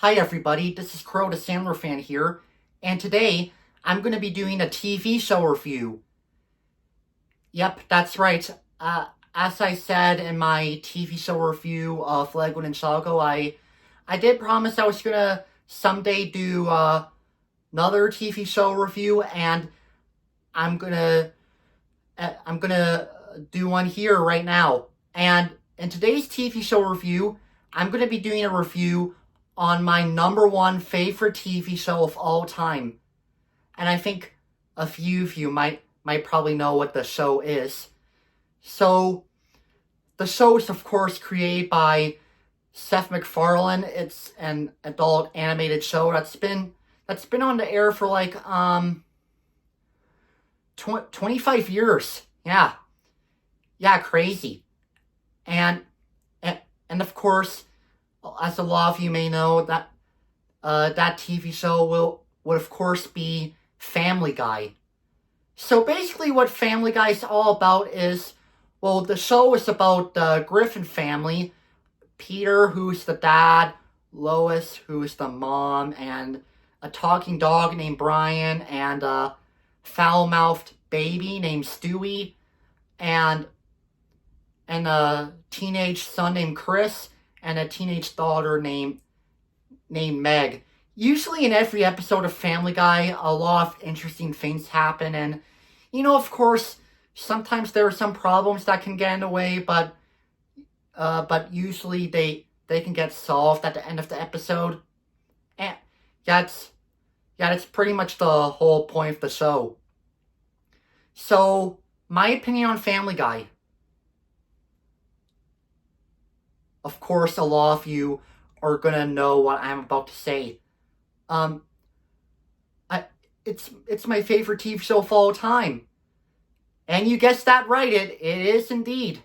Hi everybody, this is Crow the Sandler fan here, and today I'm going to be doing a TV show review. Yep, that's right. As I said in my TV show review of Lego Ninjago, I did promise I was going to someday do another TV show review, and I'm gonna do one here right now. And in today's TV show review, I'm gonna be doing a review on my number one favorite TV show of all time. And I think a few of you might probably know what the show is. So the show is of course created by Seth MacFarlane. It's an adult animated show that's been on the air for like 25 years. Yeah. Yeah, crazy. And and of course, as a lot of you may know, that that TV show would of course be Family Guy. So basically, what Family Guy is all about is, well, the show is about the Griffin family: Peter, who's the dad; Lois, who's the mom; and a talking dog named Brian; and a foul-mouthed baby named Stewie; and a teenage son named Chris; and a teenage daughter named Meg. Usually in every episode of Family Guy, a lot of interesting things happen, and of course, sometimes there are some problems that can get in the way, but usually they can get solved at the end of the episode. And that's pretty much the whole point of the show. So, my opinion on Family Guy. Of course, a lot of you are gonna know what I'm about to say. It's my favorite TV show of all time. And you guessed that right, it is indeed.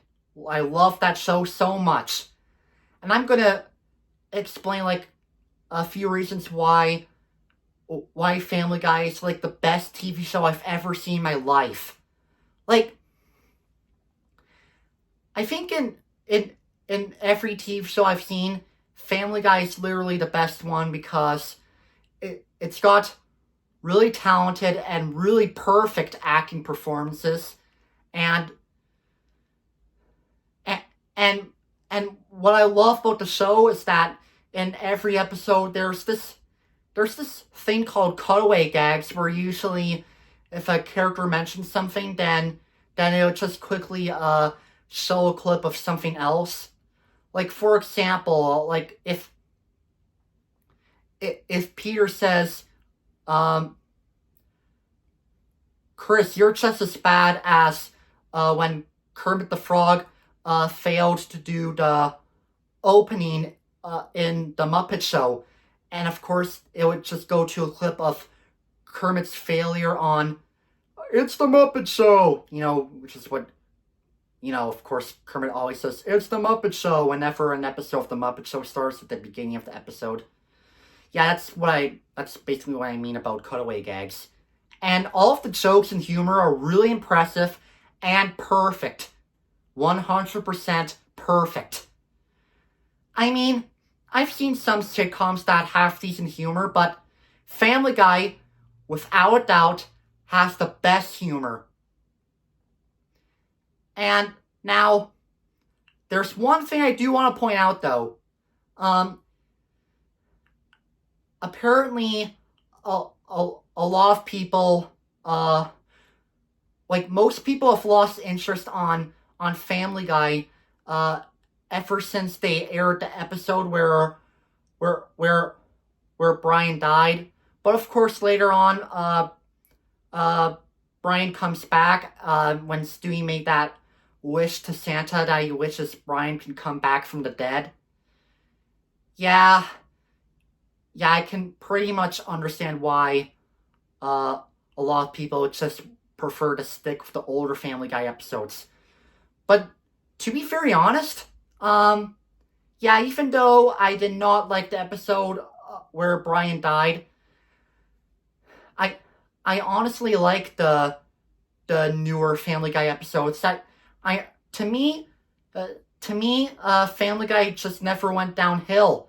I love that show so much. And I'm gonna explain like a few reasons why Family Guy is like the best TV show I've ever seen in my life. Like, I think in every TV show I've seen, Family Guy is literally the best one because it's got really talented and really perfect acting performances, and what I love about the show is that in every episode there's this thing called Cutaway Gags, where usually if a character mentions something, then it'll just quickly show a clip of something else. Like, for example, like if Peter says, Chris, you're just as bad as when Kermit the Frog failed to do the opening in the Muppet Show. And of course, it would just go to a clip of Kermit's failure on "It's the Muppet Show," which is what, of course, Kermit always says, "It's the Muppet Show," whenever an episode of the Muppet Show starts at the beginning of the episode. Yeah, that's basically what I mean about Cutaway Gags. And all of the jokes and humor are really impressive and perfect. 100% perfect. I mean, I've seen some sitcoms that have decent humor, but Family Guy, without a doubt, has the best humor. And now, there's one thing I do want to point out, though. Apparently, a lot of people, like most people, have lost interest on Family Guy, ever since they aired the episode where Brian died. But of course, later on, Brian comes back when Stewie made that wish to Santa that he wishes Brian can come back from the dead. Yeah, I can pretty much understand why a lot of people just prefer to stick with the older Family Guy episodes. But to be very honest, yeah, even though I did not like the episode where Brian died, I honestly like the newer Family Guy episodes. To me, Family Guy just never went downhill.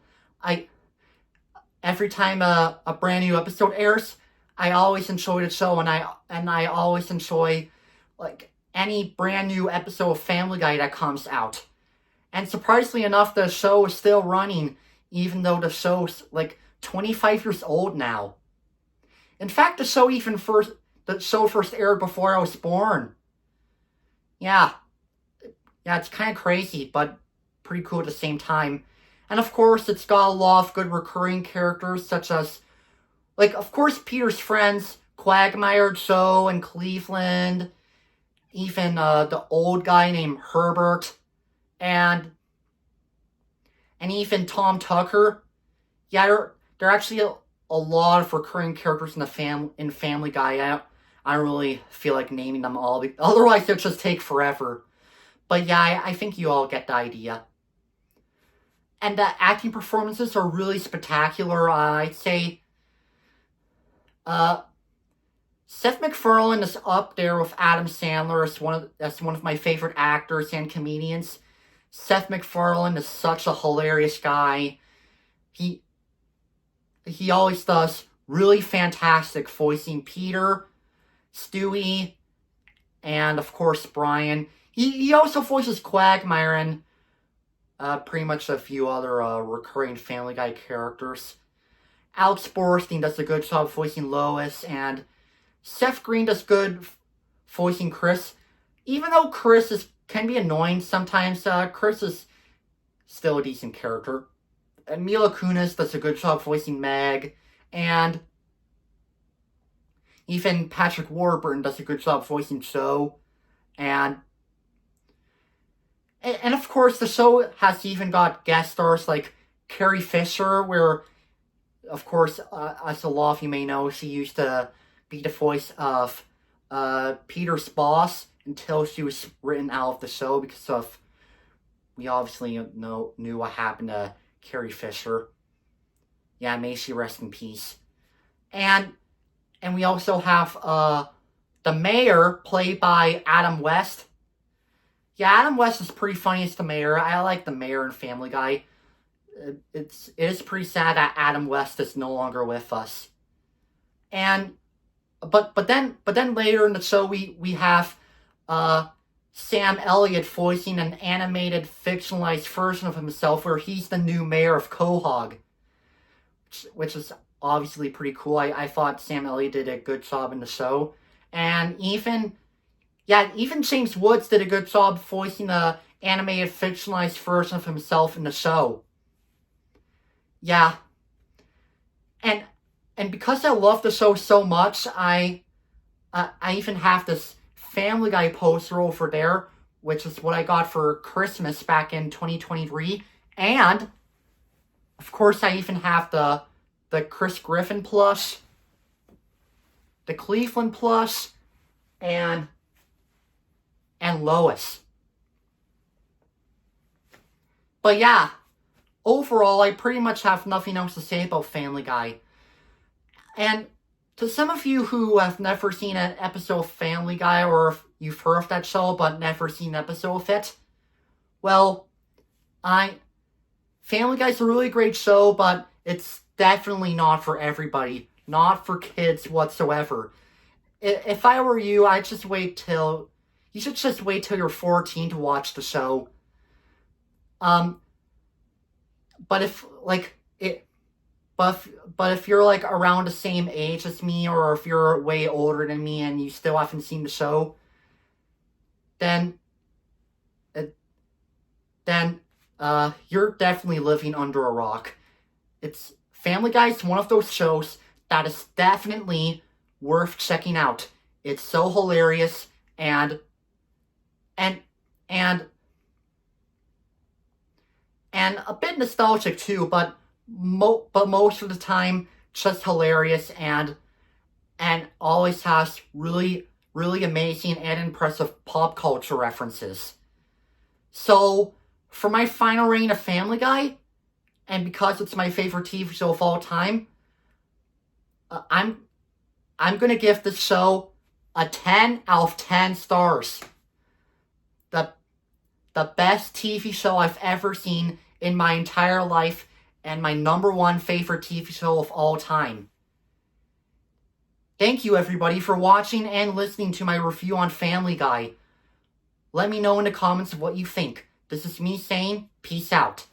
every time a brand new episode airs, I always enjoy the show, and I always enjoy like any brand new episode of Family Guy that comes out. And surprisingly enough, the show is still running, even though the show's like 25 years old now. In fact, the show first aired before I was born. Yeah, it's kind of crazy, but pretty cool at the same time. And of course, it's got a lot of good recurring characters, such as, like, of course, Peter's friends, Quagmire, Joe, and Cleveland. Even the old guy named Herbert. And even Tom Tucker. Yeah, there are actually a lot of recurring characters in Family Guy. I don't really feel like naming them all, otherwise it'll just take forever. But yeah, I think you all get the idea. And the acting performances are really spectacular. I'd say Seth MacFarlane is up there with Adam Sandler as one of my favorite actors and comedians. Seth MacFarlane is such a hilarious guy. He always does really fantastic voicing Peter, Stewie, and of course Brian. He also voices Quagmire and pretty much a few other recurring Family Guy characters. Alex Borstein does a good job voicing Lois, and Seth Green does good voicing Chris. Even though Chris can be annoying sometimes, Chris is still a decent character. And Mila Kunis does a good job voicing Meg, and even Patrick Warburton does a good job voicing Joe, and of course the show has even got guest stars like Carrie Fisher, where, of course, as a lot of you may know, she used to be the voice of Peter's boss until she was written out of the show because of, we obviously knew what happened to Carrie Fisher. Yeah, may she rest in peace. And we also have the mayor, played by Adam West. Yeah, Adam West is pretty funny as the mayor. I like the mayor in Family Guy. It is pretty sad that Adam West is no longer with us. And but then later in the show we have Sam Elliott voicing an animated fictionalized version of himself where he's the new mayor of Quahog, which is obviously pretty cool. I thought Sam Elliott did a good job in the show. And even James Woods did a good job voicing the animated fictionalized version of himself in the show. Yeah. And because I love the show so much, I even have this Family Guy poster over there, which is what I got for Christmas back in 2023. And, of course, I even have the Chris Griffin plush, the Cleveland plush, and Lois. But yeah, overall, I pretty much have nothing else to say about Family Guy. And to some of you who have never seen an episode of Family Guy, or if you've heard of that show but never seen an episode of it, well, Family Guy's a really great show, but it's definitely not for everybody. Not for kids whatsoever. If I were you, you should just wait till you're 14 to watch the show. But if you're like around the same age as me, or if you're way older than me and you still haven't seen the show, then you're definitely living under a rock. Family Guy is one of those shows that is definitely worth checking out. It's so hilarious and a bit nostalgic too, but most of the time just hilarious and always has really, really amazing and impressive pop culture references. So, for my final rating of Family Guy, and because it's my favorite TV show of all time, I'm gonna give this show a 10 out of 10 stars. The best TV show I've ever seen in my entire life, and my #1 favorite TV show of all time. Thank you everybody for watching and listening to my review on Family Guy. Let me know in the comments what you think. This is me saying peace out.